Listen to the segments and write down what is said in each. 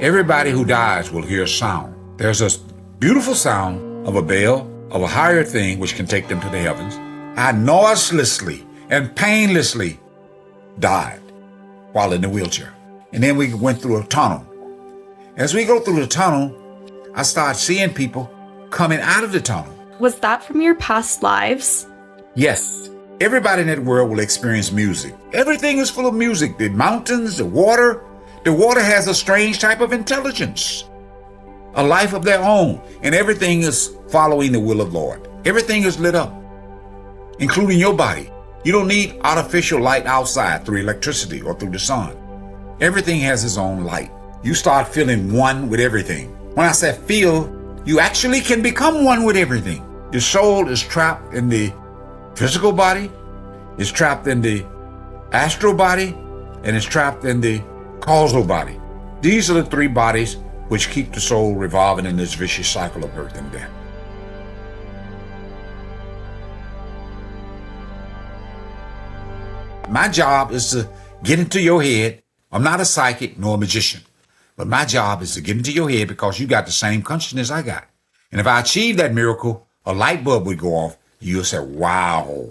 Everybody who dies will hear a sound. There's a beautiful sound of a bell, of a higher thing which can take them to the heavens. I noiselessly and painlessly died while in the wheelchair. And then we went through a tunnel. As we go through the tunnel, I started seeing people coming out of the tunnel. Was that from your past lives? Yes. Everybody in that world will experience music. Everything is full of music. The mountains, the water. The water has a strange type of intelligence, a life of their own. And everything is following the will of the Lord. Everything is lit up, including your body. You don't need artificial light outside through electricity or through the sun. Everything has its own light. You start feeling one with everything. When I say feel, you actually can become one with everything. Your soul is trapped in the physical body, is trapped in the astral body, and is trapped in the causal body. These are the three bodies which keep the soul revolving in this vicious cycle of birth and death. My job is to get into your head. I'm not a psychic nor a magician, but my job is to get into your head because you got the same consciousness I got. And if I achieve that miracle, a light bulb would go off. You'll say, wow.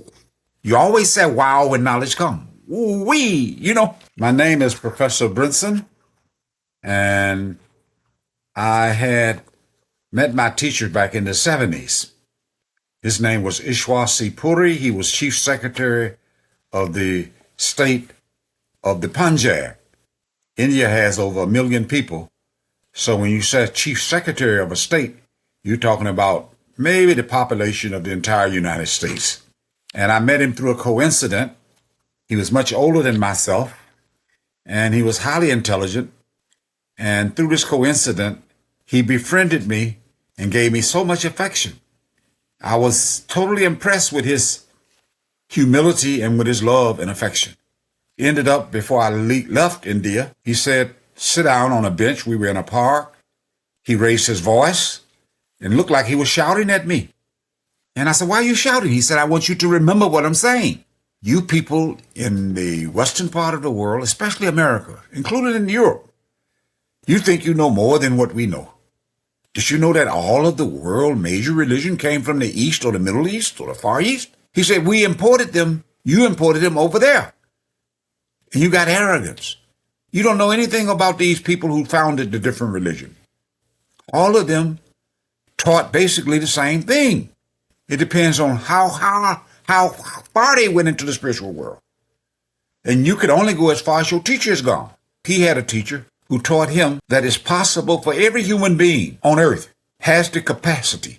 You always say wow when knowledge comes. Ooh-wee, you know. My name is Professor Brinson, and I had met my teacher back in the 70s. His name was Ishwar C. Puri. He was Chief Secretary of the state of the Punjab. India has over 1 million people. So when you say Chief Secretary of a state, you're talking about maybe the population of the entire United States. And I met him through a coincidence. He was much older than myself, and he was highly intelligent. And through this coincidence, he befriended me and gave me so much affection. I was totally impressed with his humility and with his love and affection. Ended up, before I left India, he said, sit down on a bench. We were in a park. He raised his voice and looked like he was shouting at me. And I said, why are you shouting? He said, I want you to remember what I'm saying. You people in the western part of the world, especially America, including in Europe, you think you know more than what we know. Did you know that all of the world major religion came from the East or the Middle East or the Far East? He said, we imported them. You imported them over there. And you got arrogance. You don't know anything about these people who founded the different religion. All of them taught basically the same thing. It depends on how far they went into the spiritual world. And you could only go as far as your teacher has gone. He had a teacher who taught him that it's possible for every human being on earth has the capacity,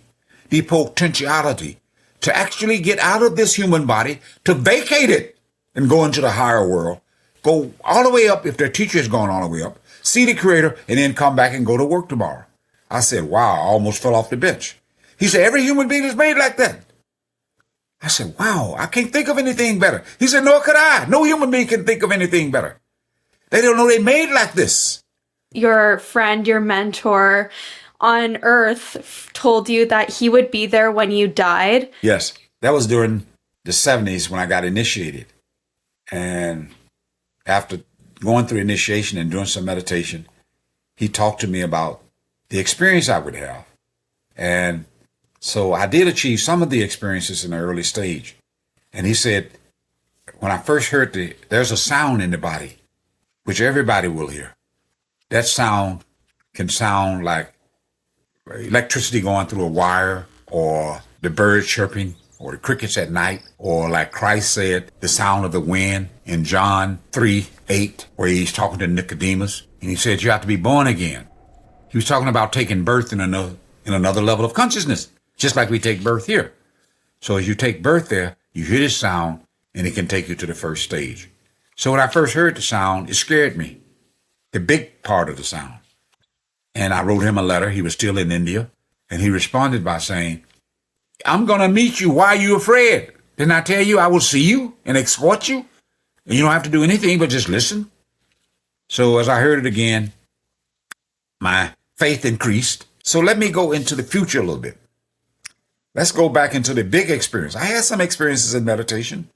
the potentiality to actually get out of this human body, to vacate it and go into the higher world, go all the way up if their teacher has gone all the way up, see the Creator, and then come back and go to work tomorrow. I said, wow, I almost fell off the bench. He said, every human being is made like that. I said, wow, I can't think of anything better. He said, nor could I. No human being can think of anything better. They don't know they're made like this. Your friend, your mentor on Earth told you that he would be there when you died? Yes, that was during the 70s when I got initiated. And after going through initiation and doing some meditation, he talked to me about the experience I would have. And so I did achieve some of the experiences in the early stage. And he said, when I first heard there's a sound in the body, which everybody will hear. That sound can sound like electricity going through a wire, or the birds chirping, or the crickets at night, or like Christ said, the sound of the wind in John 3:8, where he's talking to Nicodemus. And he said, you have to be born again. He was talking about taking birth in another level of consciousness, just like we take birth here. So as you take birth there, you hear this sound, and it can take you to the first stage. So when I first heard the sound, it scared me, the big part of the sound. And I wrote him a letter. He was still in India. And he responded by saying, I'm going to meet you. Why are you afraid? Didn't I tell you I will see you and escort you? And you don't have to do anything but just listen. So as I heard it again, my faith increased. So let me go into the future a little bit. Let's go back into the big experience. I had some experiences in meditation.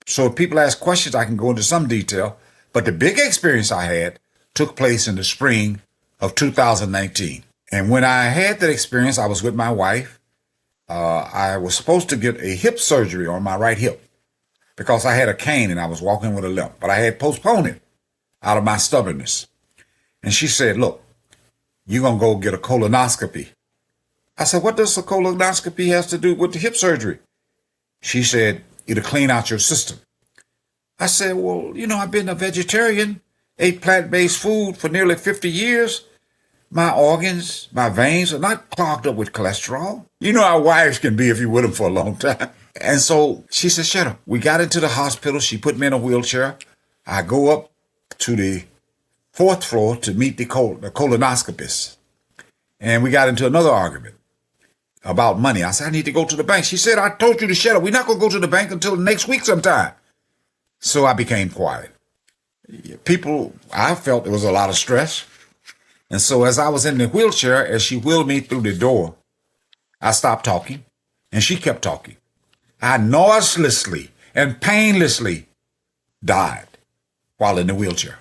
So if people ask questions, I can go into some detail. But the big experience I had took place in the spring of 2019. And when I had that experience, I was with my wife. I was supposed to get a hip surgery on my right hip because I had a cane and I was walking with a limp, but I had postponed it out of my stubbornness. And she said, look, you're going to go get a colonoscopy. I said, what does a colonoscopy has to do with the hip surgery? She said, it'll clean out your system. I said, well, I've been a vegetarian, ate plant-based food for nearly 50 years. My organs, my veins are not clogged up with cholesterol. You know how wives can be if you're with them for a long time. And so she said, shut up. We got into the hospital. She put me in a wheelchair. I go up to the 4th floor to meet the colonoscopist. And we got into another argument about money. I said, I need to go to the bank. She said, I told you to shut up. We're not going to go to the bank until next week sometime. So I became quiet. I felt there was a lot of stress. And so as I was in the wheelchair, as she wheeled me through the door, I stopped talking and she kept talking. I noiselessly and painlessly died while in the wheelchair.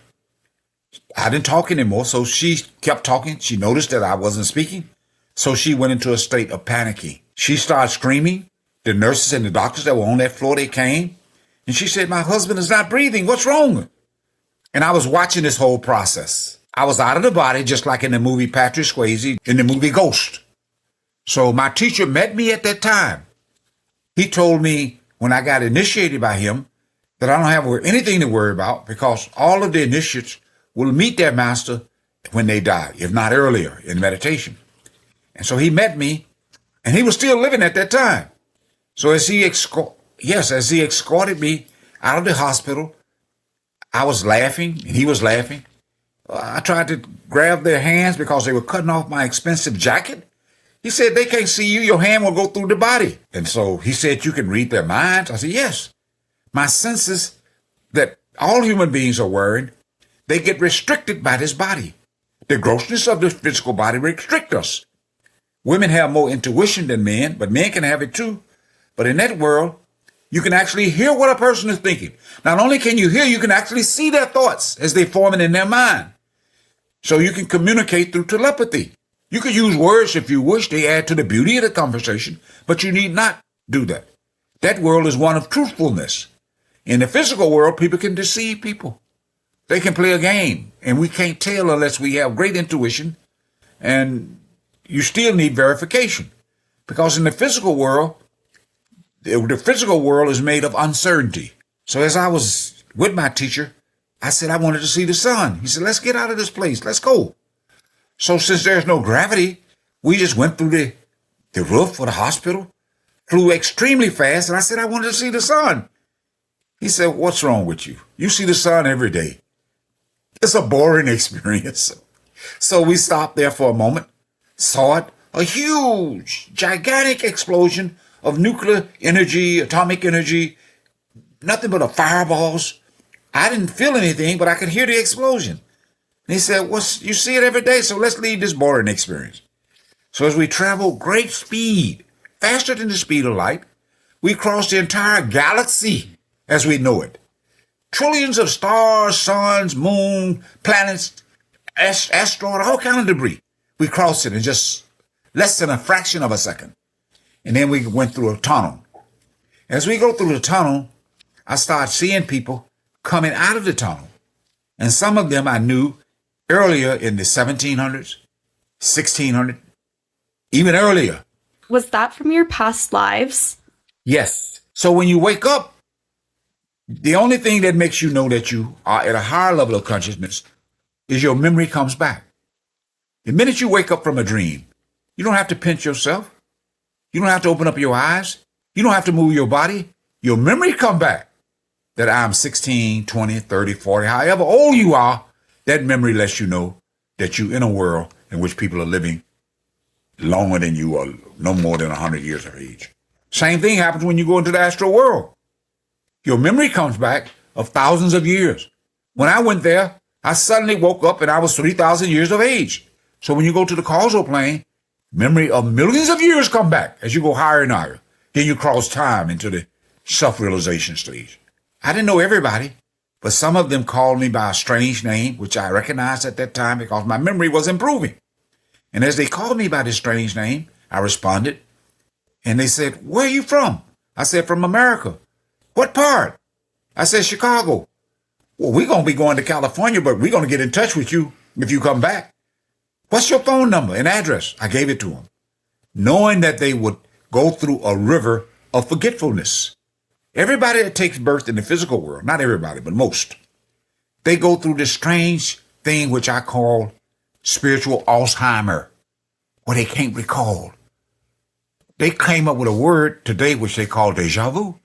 I didn't talk anymore, so she kept talking. She noticed that I wasn't speaking, so she went into a state of panicking. She started screaming. The nurses and the doctors that were on that floor, they came, and she said, my husband is not breathing. What's wrong? And I was watching this whole process. I was out of the body, just like in the movie Patrick Swayze, in the movie Ghost. So my teacher met me at that time. He told me when I got initiated by him that I don't have anything to worry about because all of the initiates will meet their master when they die, if not earlier, in meditation. And so he met me, and he was still living at that time. So as he escorted me out of the hospital, I was laughing, and he was laughing. I tried to grab their hands because they were cutting off my expensive jacket. He said, they can't see you. Your hand will go through the body. And so he said, you can read their minds. I said, yes. My senses that all human beings are wearing, they get restricted by this body. The grossness of the physical body restricts us. Women have more intuition than men, but men can have it too. But in that world, you can actually hear what a person is thinking. Not only can you hear, you can actually see their thoughts as they form it in their mind. So you can communicate through telepathy. You can use words if you wish. They add to the beauty of the conversation, but you need not do that. That world is one of truthfulness. In the physical world, people can deceive people. They can play a game, and we can't tell unless we have great intuition, and you still need verification. Because in the physical world is made of uncertainty. So as I was with my teacher, I said I wanted to see the sun. He said, let's get out of this place. Let's go. So since there's no gravity, we just went through the roof of the hospital, flew extremely fast, and I said I wanted to see the sun. He said, what's wrong with you? You see the sun every day. It's a boring experience. So we stopped there for a moment, saw it, a huge, gigantic explosion of nuclear energy, atomic energy, nothing but fireballs. I didn't feel anything, but I could hear the explosion. And he said, you see it every day, so let's leave this boring experience. So as we traveled great speed, faster than the speed of light, we crossed the entire galaxy as we know it. Trillions of stars, suns, moon, planets, asteroids, all kind of debris. We crossed it in just less than a fraction of a second. And then we went through a tunnel. As we go through the tunnel, I started seeing people coming out of the tunnel. And some of them I knew earlier in the 1700s, 1600s, even earlier. Was that from your past lives? Yes. So when you wake up, the only thing that makes you know that you are at a higher level of consciousness is your memory comes back. The minute you wake up from a dream, you don't have to pinch yourself. You don't have to open up your eyes. You don't have to move your body. Your memory come back that I'm 16, 20, 30, 40, however old you are, that memory lets you know that you're in a world in which people are living longer than you or no more than 100 years of age. Same thing happens when you go into the astral world. Your memory comes back of thousands of years. When I went there, I suddenly woke up and I was 3,000 years of age. So when you go to the causal plane, memory of millions of years come back as you go higher and higher. Then you cross time into the self-realization stage. I didn't know everybody, But some of them called me by a strange name, which I recognized at that time because my memory was improving. And as they called me by this strange name, I responded. And they said, "Where are you from?" I said, "From America." "What part?" I said, "Chicago." "Well, we're going to be going to California, but we're going to get in touch with you if you come back. What's your phone number and address?" I gave it to them, knowing that they would go through a river of forgetfulness. Everybody that takes birth in the physical world, not everybody, but most, they go through this strange thing which I call spiritual Alzheimer, where they can't recall. They came up with a word today which they call deja vu,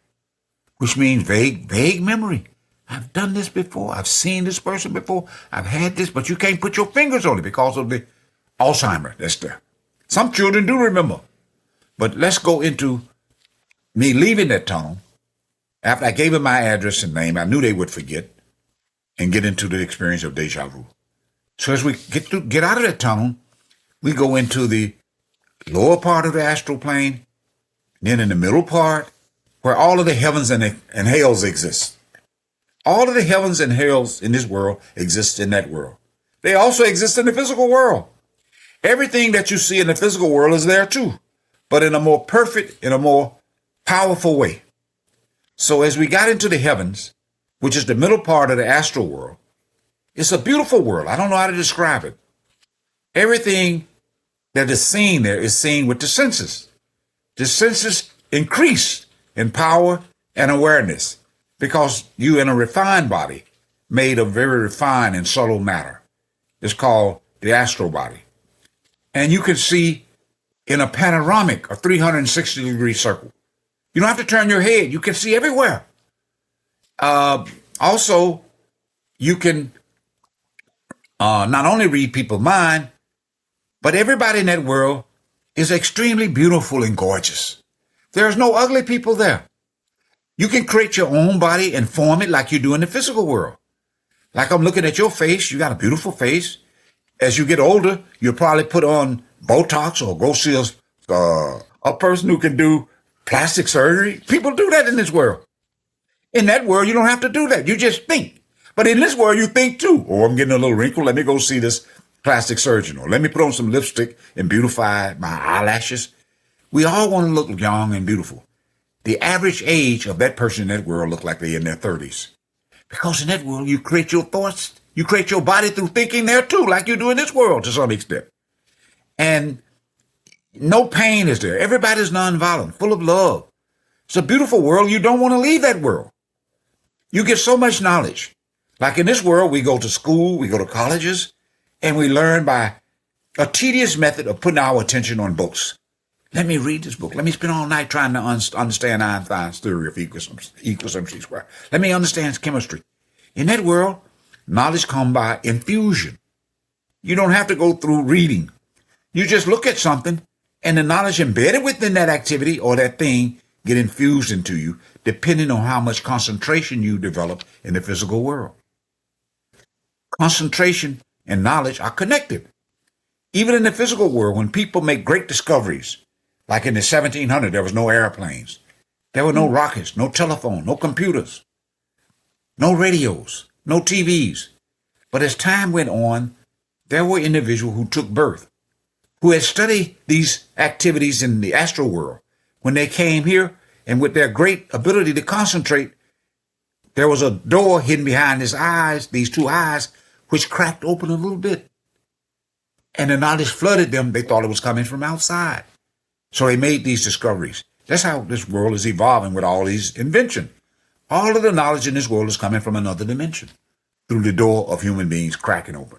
which means vague memory. I've done this before. I've seen this person before. I've had this, but you can't put your fingers on it because of the Alzheimer that's there. Some children do remember. But let's go into me leaving that tunnel. After I gave them my address and name, I knew they would forget and get into the experience of deja vu. So as we get out of that tunnel, we go into the lower part of the astral plane, then in the middle part, where all of the heavens and hells exist. All of the heavens and hells in this world exist in that world. They also exist in the physical world. Everything that you see in the physical world is there too, but in a more perfect, in a more powerful way. So as we got into the heavens, which is the middle part of the astral world, it's a beautiful world. I don't know how to describe it. Everything that is seen there is seen with the senses. The senses increase in power and awareness because you're in a refined body made of very refined and subtle matter. It's called the astral body. And you can see in a panoramic, a 360-degree circle. You don't have to turn your head. You can see everywhere. Also, you can not only read people's mind, but everybody in that world is extremely beautiful and gorgeous. There's no ugly people there. You can create your own body and form it like you do in the physical world. Like I'm looking at your face. You got a beautiful face. As you get older, you'll probably put on Botox or go see a person who can do plastic surgery. People do that in this world. In that world, you don't have to do that. You just think. But in this world, you think too. Oh, I'm getting a little wrinkle. Let me go see this plastic surgeon. Or let me put on some lipstick and beautify my eyelashes. We all want to look young and beautiful. The average age of that person in that world look like they're in their 30s. Because in that world, you create your thoughts. You create your body through thinking there too, like you do in this world to some extent. And no pain is there. Everybody's nonviolent, full of love. It's a beautiful world. You don't want to leave that world. You get so much knowledge. Like in this world, we go to school, we go to colleges, and we learn by a tedious method of putting our attention on books. Let me read this book. Let me spend all night trying to understand Einstein's theory of equals MC squared. Let me understand chemistry. In that world, knowledge comes by infusion. You don't have to go through reading. You just look at something, and the knowledge embedded within that activity or that thing get infused into you, depending on how much concentration you develop in the physical world. Concentration and knowledge are connected. Even in the physical world, when people make great discoveries, like in the 1700s, there was no airplanes. There were no rockets, no telephone, no computers, no radios, no TVs. But as time went on, there were individuals who took birth, who had studied these activities in the astral world. When they came here, and with their great ability to concentrate, there was a door hidden behind his eyes, these two eyes, which cracked open a little bit. And the knowledge flooded them. They thought it was coming from outside. So they made these discoveries. That's how this world is evolving with all these inventions. All of the knowledge in this world is coming from another dimension through the door of human beings cracking open.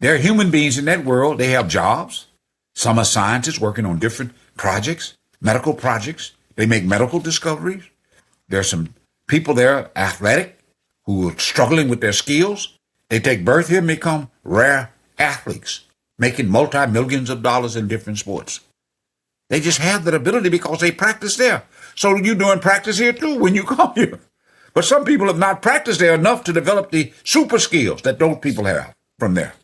There are human beings in that world. They have jobs. Some are scientists working on different projects, medical projects. They make medical discoveries. There's some people there, athletic, who are struggling with their skills. They take birth here and become rare athletes, making multi-millions of dollars in different sports. They just have that ability because they practice there. So you're doing practice here too when you come here. But some people have not practiced there enough to develop the super skills that those people have from there.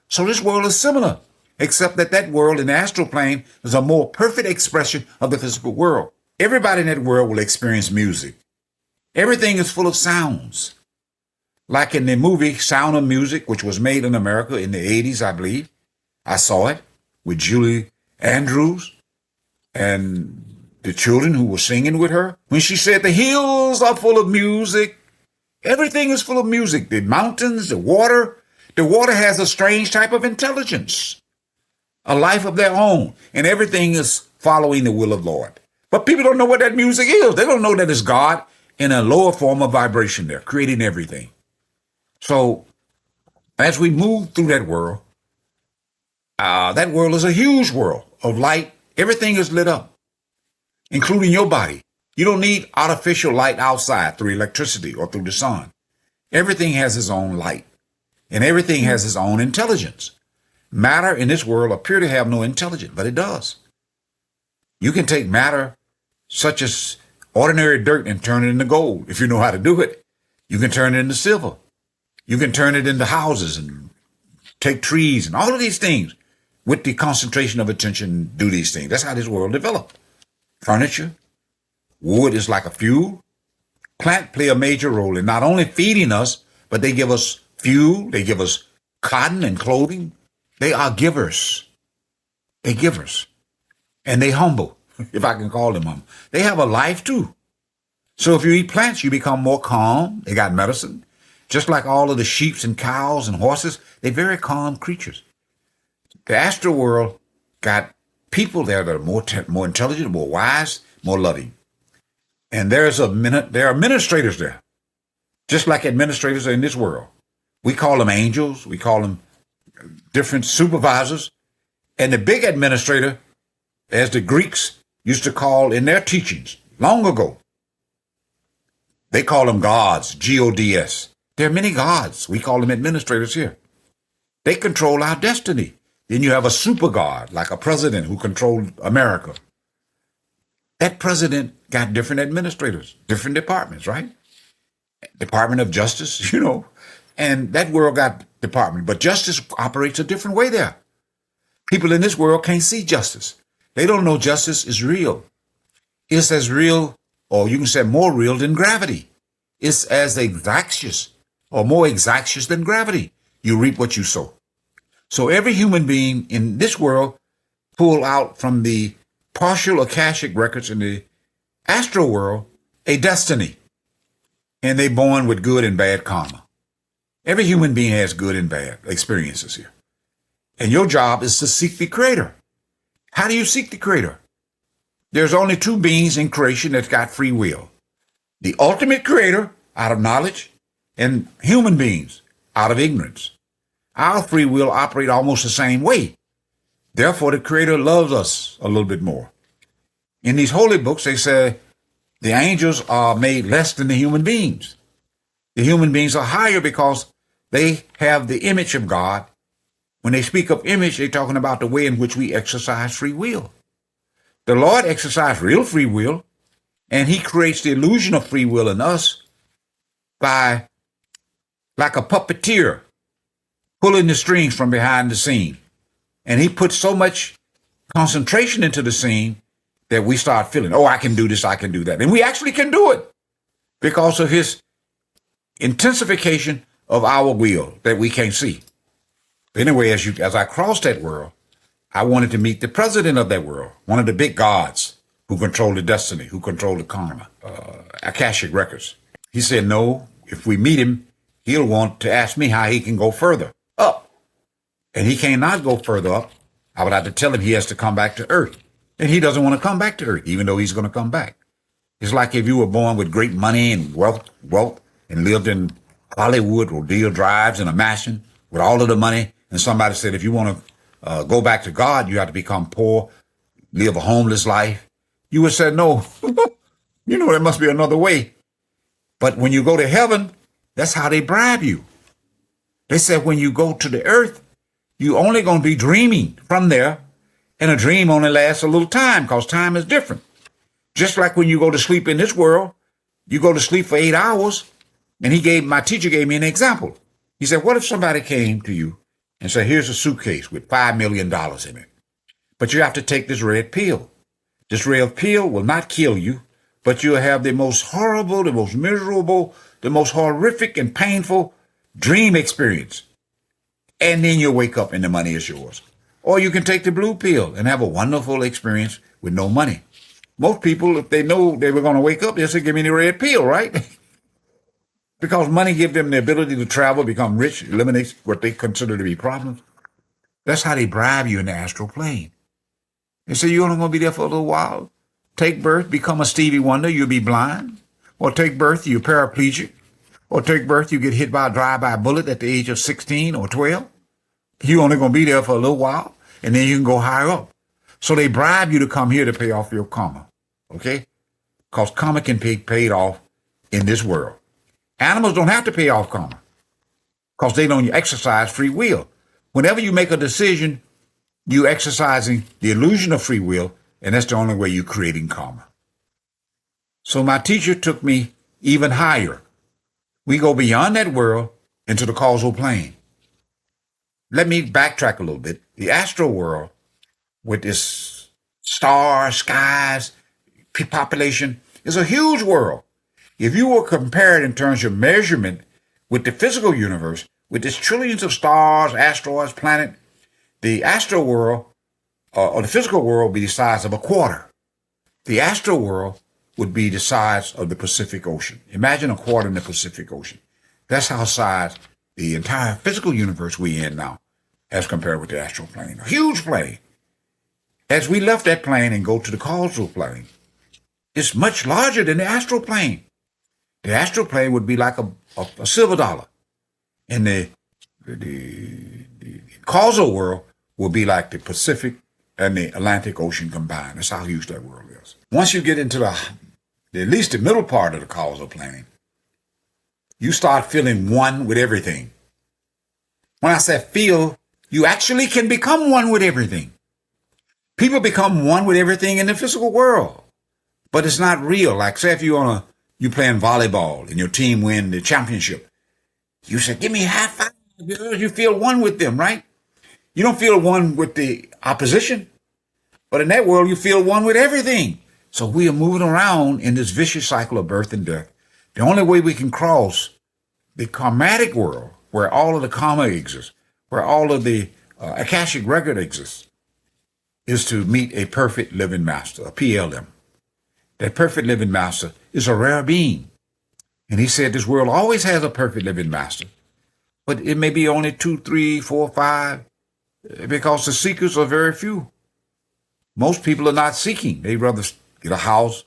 So this world is similar, except that that world in the astral plane is a more perfect expression of the physical world. Everybody in that world will experience music. Everything is full of sounds. Like in the movie Sound of Music, which was made in America in the 80s, I believe. I saw it with Julie Andrews and the children who were singing with her. When she said, the hills are full of music. Everything is full of music. The mountains, the water. The water has a strange type of intelligence, a life of their own. And everything is following the will of the Lord. But people don't know what that music is. They don't know that it's God in a lower form of vibration there, creating everything. So as we move through that world is a huge world of light. Everything is lit up, including your body. You don't need artificial light outside through electricity or through the sun. Everything has its own light, and everything has its own intelligence. Matter in this world appear to have no intelligence, but it does. You can take matter such as ordinary dirt and turn it into gold if you know how to do it. You can turn it into silver. You can turn it into houses and take trees and all of these things with the concentration of attention, do these things. That's how this world developed. Furniture, wood is like a fuel. Plants play a major role in not only feeding us, but they give us fuel. They give us cotton and clothing. They are givers. They givers. And they humble, if I can call them humble. They have a life too. So if you eat plants, you become more calm. They got medicine. Just like all of the sheep and cows and horses, they're very calm creatures. The astral world got people there that are more intelligent, more wise, more loving. And there are administrators there, just like administrators are in this world. We call them angels. We call them different supervisors. And the big administrator, as the Greeks used to call in their teachings long ago, they call them gods, G-O-D-S. There are many gods. We call them administrators here. They control our destiny. Then you have a super god, like a president who controlled America. That president got different administrators, different departments, right? Department of Justice, and that world got department. But justice operates a different way there. People in this world can't see justice. They don't know justice is real. It's as real, or you can say more real than gravity. It's as exactious or more exactious than gravity. You reap what you sow. So every human being in this world pull out from the partial Akashic records in the astral world a destiny. And they born with good and bad karma. Every human being has good and bad experiences here. And your job is to seek the Creator. How do you seek the Creator? There's only two beings in creation that's got free will. The ultimate Creator out of knowledge, and human beings out of ignorance. Our free will operate almost the same way. Therefore, the Creator loves us a little bit more. In these holy books, they say the angels are made less than the human beings. The human beings are higher because they have the image of God. When they speak of image, they're talking about the way in which we exercise free will. The Lord exercised real free will, and he creates the illusion of free will in us by, like a puppeteer, pulling the strings from behind the scene. And he puts so much concentration into the scene that we start feeling, oh, I can do this, I can do that. And we actually can do it because of his intensification of our will that we can't see. But anyway, as I crossed that world, I wanted to meet the president of that world, one of the big gods who control the destiny, who control the karma, Akashic records. He said, no, if we meet him, he'll want to ask me how he can go further up. And he cannot go further up. I would have to tell him he has to come back to earth. And he doesn't want to come back to earth, even though he's going to come back. It's like if you were born with great money and wealth, and lived in Hollywood or Deal Drives in a mansion with all of the money. And somebody said, if you want to go back to God, you have to become poor, live a homeless life. You would say, no, there must be another way. But when you go to heaven, that's how they bribe you. They said when you go to the earth, you only going to be dreaming from there. And a dream only lasts a little time because time is different. Just like when you go to sleep in this world, you go to sleep for 8 hours. And my teacher gave me an example. He said, what if somebody came to you and said, here's a suitcase with $5 million in it, but you have to take this red pill. This red pill will not kill you, but you'll have the most horrible, the most miserable, the most horrific and painful dream experience. And then you'll wake up and the money is yours. Or you can take the blue pill and have a wonderful experience with no money. Most people, if they know they were going to wake up, they'll say, give me the red pill, right? Because money gives them the ability to travel, become rich, eliminates what they consider to be problems. That's how they bribe you in the astral plane. They say, you're only going to be there for a little while. Take birth, become a Stevie Wonder, you'll be blind. Or take birth, you're paraplegic. Or take birth, you get hit by a drive-by bullet at the age of 16 or 12. You're only going to be there for a little while, and then you can go higher up. So they bribe you to come here to pay off your karma, okay? Because karma can be paid off in this world. Animals don't have to pay off karma because they don't exercise free will. Whenever you make a decision, you're exercising the illusion of free will, and that's the only way you're creating karma. So my teacher took me even higher. We go beyond that world into the causal plane. Let me backtrack a little bit. The astral world, with its stars, skies, population, is a huge world. If you were compared in terms of measurement with the physical universe, with its trillions of stars, asteroids, planets, the astral world or the physical world would be the size of a quarter. The astral world would be the size of the Pacific Ocean. Imagine a quarter in the Pacific Ocean. That's how size the entire physical universe we're in now, as compared with the astral plane. A huge plane. As we left that plane and go to the causal plane, it's much larger than the astral plane. The astral plane would be like a silver dollar. And the causal world will be like the Pacific and the Atlantic Ocean combined. That's how huge that world is. Once you get into at least the middle part of the causal plane, you start feeling one with everything. When I say feel, you actually can become one with everything. People become one with everything in the physical world, but it's not real. Like say if you playing volleyball and your team win the championship, you say, give me a high five. You feel one with them, right? You don't feel one with the opposition, but in that world, you feel one with everything. So we are moving around in this vicious cycle of birth and death. The only way we can cross the karmatic world, where all of the karma exists, where all of the Akashic record exists, is to meet a perfect living master, a PLM. That perfect living master is a rare being. And he said this world always has a perfect living master, but it may be only 2, 3, 4, 5, because the seekers are very few. Most people are not seeking. They rather get a house,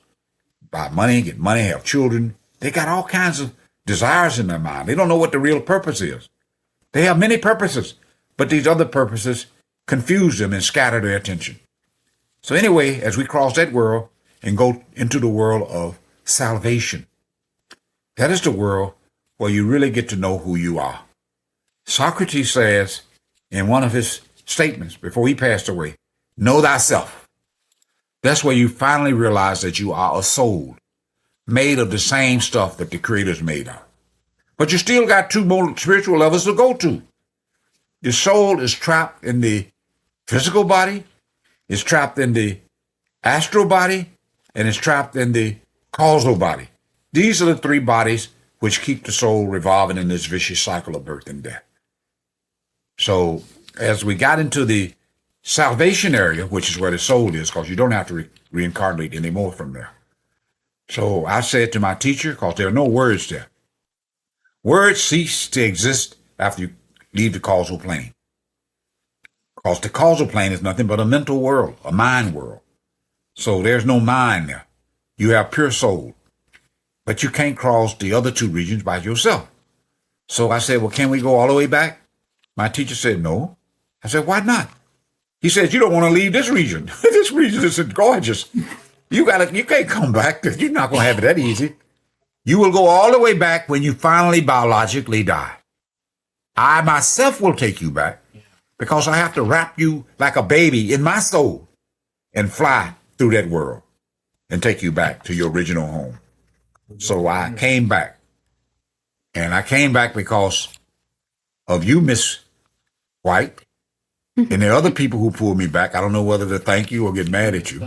buy money, get money, have children. They got all kinds of desires in their mind. They don't know what the real purpose is. They have many purposes, but these other purposes confuse them and scatter their attention. So anyway, as we cross that world and go into the world of salvation, that is the world where you really get to know who you are. Socrates says in one of his statements before he passed away, know thyself. That's where you finally realize that you are a soul made of the same stuff that the Creator's made of. But you still got 2 more spiritual levels to go to. The soul is trapped in the physical body, is trapped in the astral body, and is trapped in the causal body. These are the 3 bodies which keep the soul revolving in this vicious cycle of birth and death. So as we got into the salvation area, which is where the soul is, because you don't have to reincarnate anymore from there. So I said to my teacher, because there are no words there, words cease to exist after you leave the causal plane. Because the causal plane is nothing but a mental world, a mind world. So there's no mind there. You have pure soul. But you can't cross the other 2 regions by yourself. So I said, well, can we go all the way back? My teacher said, no. I said, why not? He said, you don't want to leave this region. This region is gorgeous. You can't come back. You're not going to have it that easy. You will go all the way back when you finally biologically die. I myself will take you back because I have to wrap you like a baby in my soul and fly through that world and take you back to your original home. So I came back. And I came back because of you, Miss White. And there are other people who pulled me back. I don't know whether to thank you or get mad at you.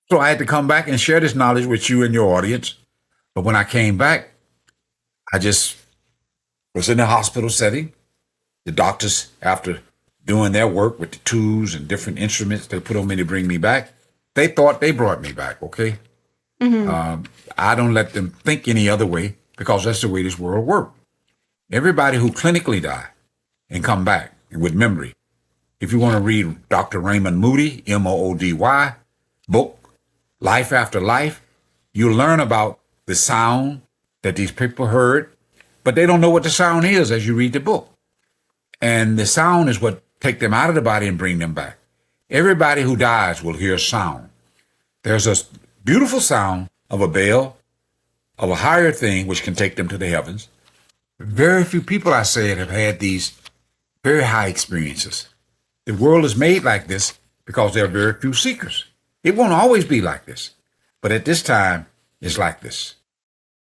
So I had to come back and share this knowledge with you and your audience. But when I came back, I just was in the hospital setting. The doctors, after doing their work with the tools and different instruments they put on me to bring me back, they thought they brought me back, okay? I don't let them think any other way because that's the way this world works. Everybody who clinically die and come back with memory. If you want to read Dr. Raymond Moody, Moody book, Life After Life, you learn about the sound that these people heard, but they don't know what the sound is as you read the book. And the sound is what take them out of the body and bring them back. Everybody who dies will hear sound. There's a beautiful sound of a bell, of a higher thing which can take them to the heavens. Very few people, I said, have had these very high experiences. The world is made like this because there are very few seekers. It won't always be like this, but at this time, it's like this.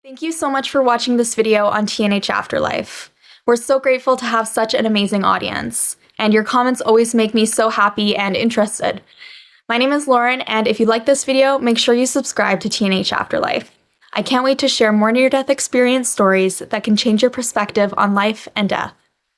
Thank you so much for watching this video on T&H Afterlife. We're so grateful to have such an amazing audience, and your comments always make me so happy and interested. My name is Lauren, and if you like this video, make sure you subscribe to T&H Afterlife. I can't wait to share more near-death experience stories that can change your perspective on life and death.